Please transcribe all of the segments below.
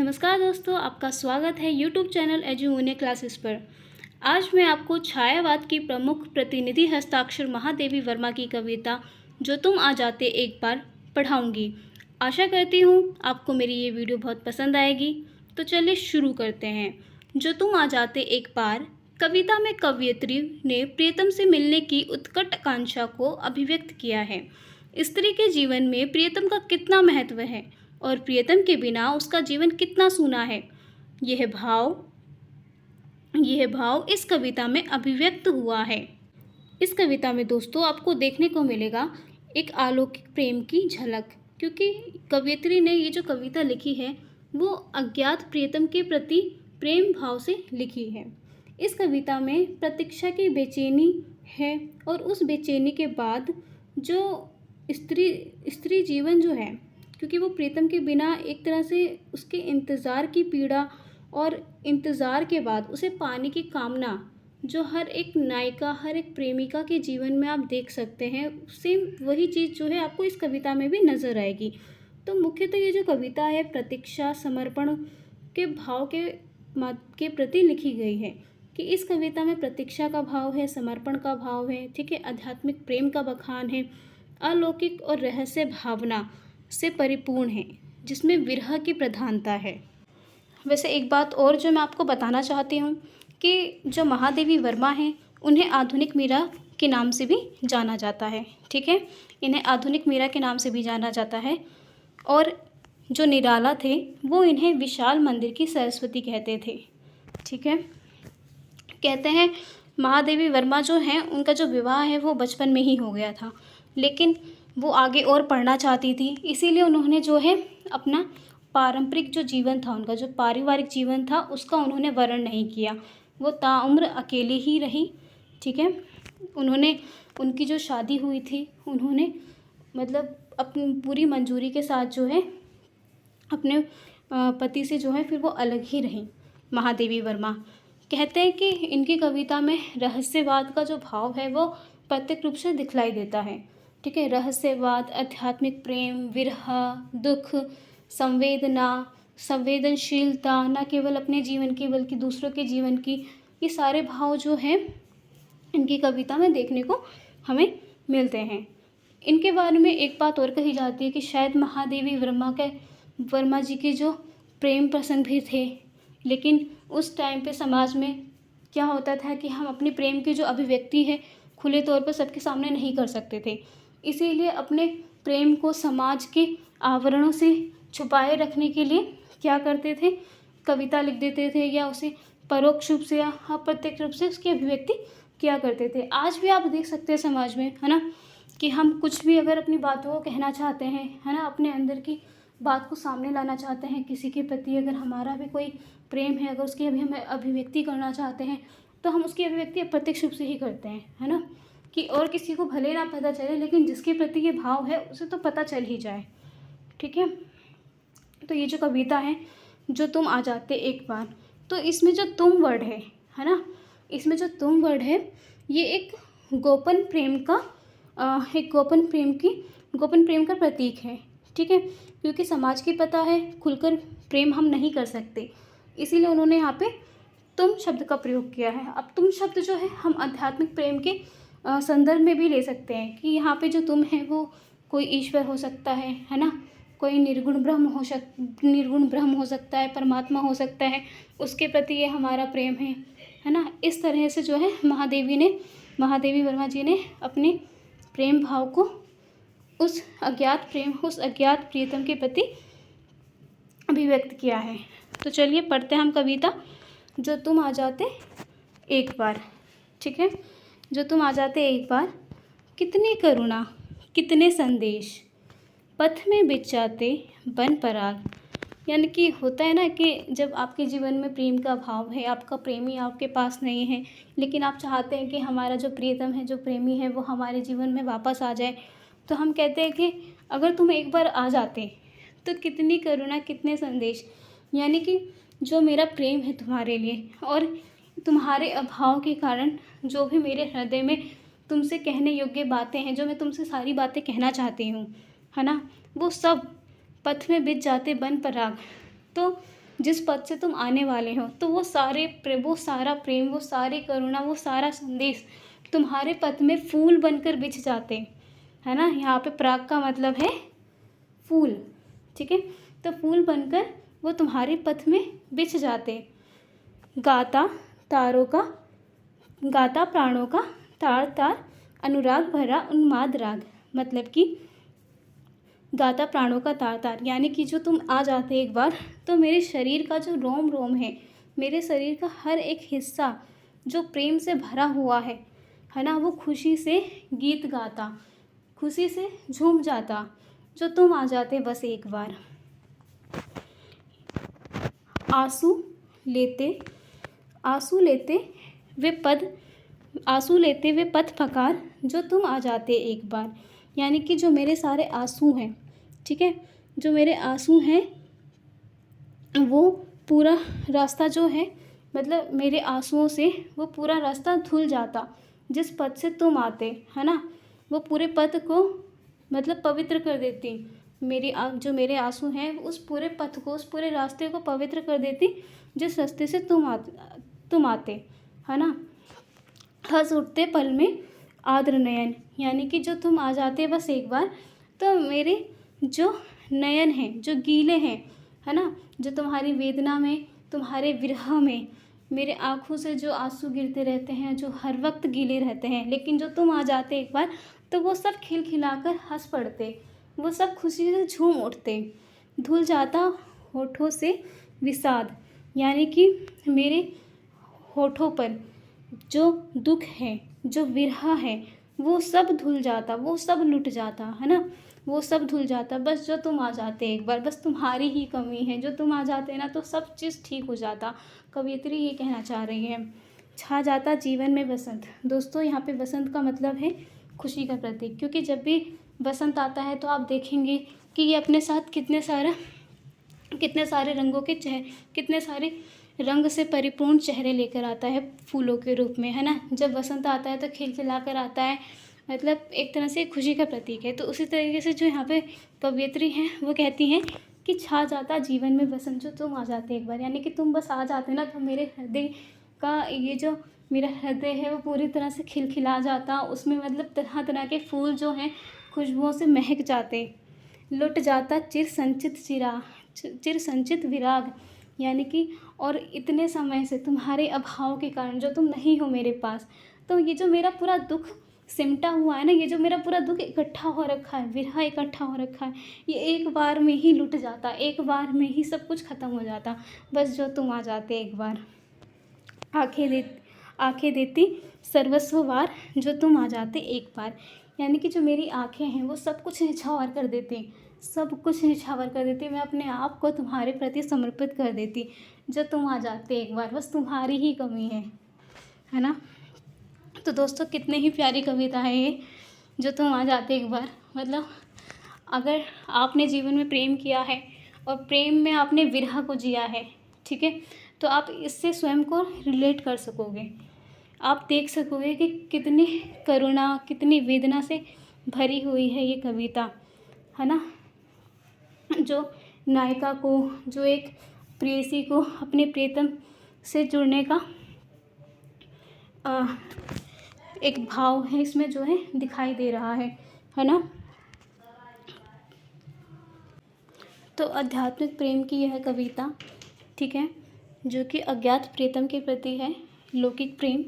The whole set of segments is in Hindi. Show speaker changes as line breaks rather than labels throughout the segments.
नमस्कार दोस्तों, आपका स्वागत है यूट्यूब चैनल एजुने क्लासेस पर। आज मैं आपको छायावाद की प्रमुख प्रतिनिधि हस्ताक्षर महादेवी वर्मा की कविता जो तुम आ जाते एक बार पढ़ाऊंगी। आशा करती हूँ आपको मेरी ये वीडियो बहुत पसंद आएगी। तो चलिए शुरू करते हैं। जो तुम आ जाते एक बार कविता में कवयित्री ने प्रियतम से मिलने की उत्कट आकांक्षा को अभिव्यक्त किया है। स्त्री के जीवन में प्रियतम का कितना महत्व है और प्रियतम के बिना उसका जीवन कितना सूना है, यह भाव इस कविता में अभिव्यक्त हुआ है। इस कविता में दोस्तों आपको देखने को मिलेगा एक अलौकिक प्रेम की झलक, क्योंकि कवयित्री ने ये जो कविता लिखी है वो अज्ञात प्रियतम के प्रति प्रेम भाव से लिखी है। इस कविता में प्रतीक्षा की बेचैनी है और उस बेचैनी के बाद जो स्त्री जीवन जो है, क्योंकि वो प्रीतम के बिना एक तरह से उसके इंतज़ार की पीड़ा और इंतज़ार के बाद उसे पाने की कामना जो हर एक नायिका, हर एक प्रेमिका के जीवन में आप देख सकते हैं, सेम वही चीज़ जो है आपको इस कविता में भी नज़र आएगी। तो मुख्यतः ये जो कविता है प्रतीक्षा समर्पण के भाव के प्रति लिखी गई है कि इस कविता में प्रतीक्षा का भाव है, समर्पण का भाव है, ठीक है, आध्यात्मिक प्रेम का बखान है, अलौकिक और रहस्य भावना से परिपूर्ण है, जिसमें विरह की प्रधानता है। वैसे एक बात और जो मैं आपको बताना चाहती हूँ कि जो महादेवी वर्मा हैं उन्हें आधुनिक मीरा के नाम से भी जाना जाता है, ठीक है, इन्हें आधुनिक मीरा के नाम से भी जाना जाता है। और जो निराला थे वो इन्हें विशाल मंदिर की सरस्वती कहते थे, ठीक है। कहते हैं महादेवी वर्मा जो हैं उनका जो विवाह है वो बचपन में ही हो गया था, लेकिन वो आगे और पढ़ना चाहती थी, इसीलिए उन्होंने जो है अपना पारंपरिक जो जीवन था, उनका जो पारिवारिक जीवन था उसका उन्होंने वर्ण नहीं किया, वो ताउम्र अकेले ही रही, ठीक है। उनकी जो शादी हुई थी उन्होंने मतलब अपनी पूरी मंजूरी के साथ जो है अपने पति से जो है फिर वो अलग ही रहीं महादेवी वर्मा। कहते हैं कि इनकी कविता में रहस्यवाद का जो भाव है वो प्रत्यक्ष रूप से दिखलाई देता है, ठीक है। रहस्यवाद, आध्यात्मिक प्रेम, विरह, दुख, संवेदना, संवेदनशीलता, न केवल अपने जीवन की बल्कि दूसरों के जीवन की, ये सारे भाव जो हैं इनकी कविता में देखने को हमें मिलते हैं। इनके बारे में एक बात और कही जाती है कि शायद महादेवी वर्मा जी के जो प्रेम प्रसंग भी थे, लेकिन उस टाइम पे समाज में क्या होता था कि हम अपने प्रेम की जो अभिव्यक्ति है खुले तौर पर सबके सामने नहीं कर सकते थे, इसीलिए अपने प्रेम को समाज के आवरणों से छुपाए रखने के लिए क्या करते थे, कविता लिख देते थे या उसे परोक्ष रूप से या अप्रत्यक्ष रूप से उसकी अभिव्यक्ति किया करते थे। आज भी आप देख सकते हैं समाज में, है ना, कि हम कुछ भी अगर अपनी बातों को कहना चाहते हैं, है ना, अपने अंदर की बात को सामने लाना चाहते हैं, किसी के प्रति अगर हमारा भी कोई प्रेम है, अगर उसकी अभी हम अभिव्यक्ति करना चाहते हैं तो हम उसकी अभिव्यक्ति अप्रत्यक्ष रूप से ही करते हैं, है ना, कि और किसी को भले ना पता चले लेकिन जिसके प्रति ये भाव है उसे तो पता चल ही जाए, ठीक है। तो ये जो कविता है जो तुम आ जाते एक बार, तो इसमें जो तुम वर्ड है ना, इसमें जो तुम वर्ड है ये एक गोपन प्रेम का प्रतीक है, ठीक है, क्योंकि समाज की पता है खुलकर प्रेम हम नहीं कर सकते, इसीलिए उन्होंने यहाँ पे तुम शब्द का प्रयोग किया है। अब तुम शब्द जो है हम आध्यात्मिक प्रेम के संदर्भ में भी ले सकते हैं कि यहाँ पे जो तुम है वो कोई ईश्वर हो सकता है ना, कोई निर्गुण ब्रह्म हो सकता है, परमात्मा हो सकता है, उसके प्रति ये हमारा प्रेम है ना। इस तरह से जो है महादेवी वर्मा जी ने अपने प्रेम भाव को उस अज्ञात प्रियतम के प्रति अभिव्यक्त किया है। तो चलिए पढ़ते हैं हम कविता जो तुम आ जाते एक बार, ठीक है। जो तुम आ जाते एक बार, कितनी करुणा कितने संदेश पथ में बिछ जाते बन पराग। यानी कि होता है ना कि जब आपके जीवन में प्रेम का भाव है, आपका प्रेमी आपके पास नहीं है, लेकिन आप चाहते हैं कि हमारा जो प्रियतम है, जो प्रेमी है, वो हमारे जीवन में वापस आ जाए, तो हम कहते हैं कि अगर तुम एक बार आ जाते तो कितनी करुणा कितने संदेश, यानी कि जो मेरा प्रेम है तुम्हारे लिए और तुम्हारे अभाव के कारण जो भी मेरे हृदय में तुमसे कहने योग्य बातें हैं, जो मैं तुमसे सारी बातें कहना चाहती हूँ, है ना, वो सब पथ में बिछ जाते बन पराग। तो जिस पद से तुम आने वाले हो, तो वो सारा प्रेम, वो सारी करुणा, वो सारा संदेश तुम्हारे पथ में फूल बनकर बिछ जाते, है ना। यहाँ पे प्राग का मतलब है फूल, ठीक है। तो फूल बनकर वो तुम्हारे पथ में बिछ जाते। गाता प्राणों का तार तार, अनुराग भरा उन्माद राग। मतलब कि गाता प्राणों का तार तार, यानी कि जो तुम आ जाते एक बार, तो मेरे शरीर का जो रोम रोम है, मेरे शरीर का हर एक हिस्सा जो प्रेम से भरा हुआ है ना, वो खुशी से गीत गाता, खुशी से झूम जाता, जो तुम आ जाते बस एक बार। आंसू लेते वे पथ पकार, जो तुम आ जाते एक बार। यानी कि जो मेरे सारे आंसू हैं, ठीक है, जो मेरे आंसू हैं, वो पूरा रास्ता जो है, मतलब मेरे आंसुओं से वो पूरा रास्ता धुल जाता जिस पथ से तुम आते, है ना। वो पूरे पथ को मतलब पवित्र कर देती। जो मेरे आंसू हैं उस पूरे पथ को, उस पूरे रास्ते को पवित्र कर देती जिस रास्ते से तुम आते, है ना। हंस उठते पल में आर्द्र नयन, यानी कि जो तुम आ जाते बस एक बार, तो मेरे जो नयन हैं, जो गीले हैं, है ना, जो तुम्हारी वेदना में, तुम्हारे विरह में मेरे आँखों से जो आंसू गिरते रहते हैं, जो हर वक्त गीले रहते हैं, लेकिन जो तुम आ जाते एक बार, तो वो सब खिलखिलाकर हंस पड़ते, वो सब खुशी से झूम उठते। धुल जाता होठों से विषाद, यानी कि मेरे होठों पर जो दुख है, जो विरह है, वो सब धुल जाता, वो सब लुट जाता, है ना, वो सब धुल जाता बस जो तुम आ जाते एक बार। बस तुम्हारी ही कमी है, जो तुम आ जाते ना तो सब चीज़ ठीक हो जाता। कवियत्री ये कहना चाह रही है। छा जाता जीवन में बसंत। दोस्तों यहाँ पे बसंत का मतलब है खुशी का प्रतीक, क्योंकि जब भी बसंत आता है तो आप देखेंगे कि ये अपने साथ कितने सारे रंगों के कितने सारे रंग से परिपूर्ण चेहरे लेकर आता है फूलों के रूप में, है ना। जब बसंत आता है तो खिलखिला कर आता है, मतलब एक तरह से खुशी का प्रतीक है। तो उसी तरीके से जो यहाँ पे कवियत्री हैं वो कहती हैं कि छा जाता जीवन में बसंत, जो तुम आ जाते एक बार, यानी कि तुम बस आ जाते ना, तो मेरे हृदय का ये जो मेरा हृदय है वो पूरी तरह से खिलखिला जाता, उसमें मतलब तरह तरह के फूल जो हैं खुशबुओं से महक जाते। लुट जाता चिर संचित विराग, यानी कि और इतने समय से तुम्हारे अभाव के कारण, जो तुम नहीं हो मेरे पास, तो ये जो मेरा पूरा दुख सिमटा हुआ है ना, ये जो मेरा पूरा दुख इकट्ठा हो रखा है, विरह इकट्ठा हो रखा है, ये एक बार में ही लुट जाता, एक बार में ही सब कुछ ख़त्म हो जाता, बस जो तुम आ जाते एक बार। आंखें देती सर्वस्व वार, जो तुम आ जाते एक बार, यानी कि जो मेरी आंखें हैं वो सब कुछ निछावर कर देती, सब कुछ निछावर कर देती, मैं अपने आप को तुम्हारे प्रति समर्पित कर देती, जो तुम आ जाते एक बार। बस तुम्हारी ही कमी है ना। तो दोस्तों कितने ही प्यारी कविता है ये, जो तुम आ जाते एक बार। मतलब अगर आपने जीवन में प्रेम किया है और प्रेम में आपने विरह को जिया है, ठीक है, तो आप इससे स्वयं को रिलेट कर सकोगे। आप देख सकोगे कि कितनी करुणा, कितनी वेदना से भरी हुई है ये कविता, है ना। जो नायिका को, जो एक प्रेयसी को अपने प्रियतम से जुड़ने का एक भाव है इसमें जो है दिखाई दे रहा है ना। तो आध्यात्मिक प्रेम की यह कविता, ठीक है, जो कि अज्ञात प्रियतम के प्रति है, लौकिक प्रेम।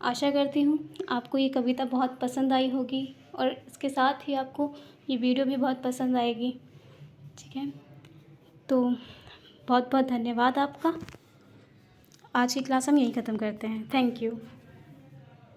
आशा करती हूँ आपको ये कविता बहुत पसंद आई होगी और इसके साथ ही आपको ये वीडियो भी बहुत पसंद आएगी, ठीक है। तो बहुत बहुत धन्यवाद आपका। आज की क्लास हम यहीं ख़त्म करते हैं। Thank you.